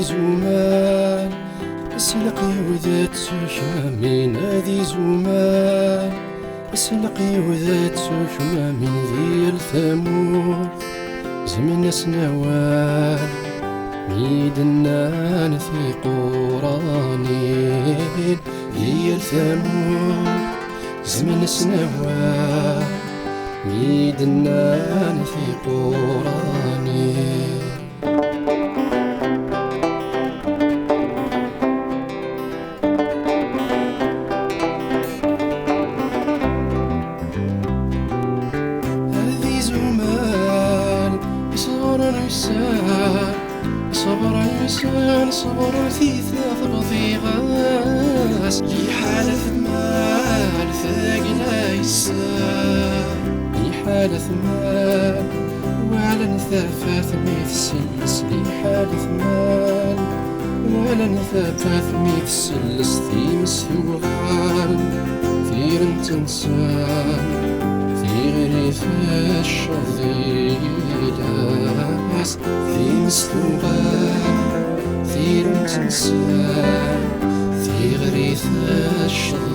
زمان سلقي وذاتك من هذه زمان سلقي وذاتك من ذي الثمود زمن سنوات ميدنا في قرانين ذي الثمود زمن سنوات ميدنا في قرانين صبر في ثلاث غاس لي حالة مال ثاقنا يسار لي حالة مال ولا نثافات ميتسلس لي حالة مال ولا نثافات ميتسلس في مسوغال ثير تنسان في غريف الشظيلاس في مسوغال ثير تنسان في غريث الشظيلات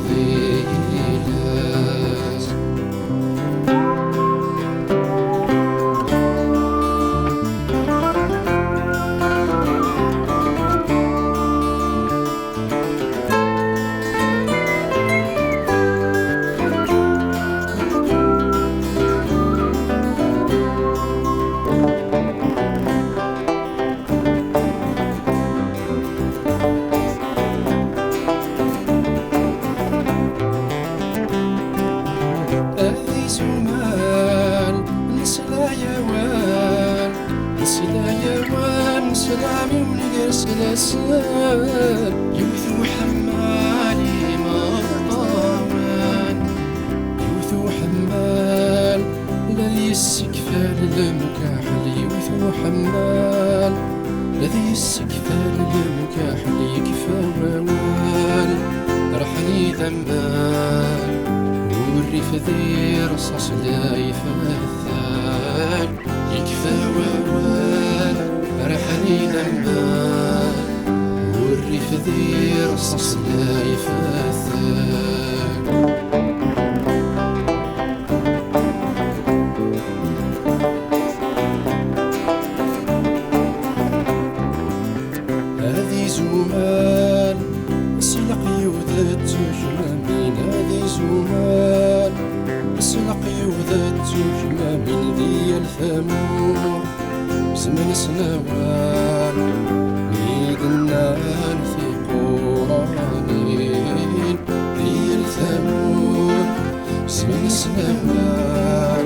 سلامي ونقرس الأسال يوثو حمالي مطاوان يوثو حمال الذي السكفال المكاحل يوثو حمال الذي السكفال المكاحل يكفى ووال رحني ذنبال والريف ذي رصاص لا يفثال يكفى ووال رحني لما والريف ذي رصاص لا يفثال هذه زمان سلقي وذاتك من هذه زمان سلقي وذاتك من ذي الثمود زمن سنوات ميدنا في قرانين ذي الثمود زمن سنوات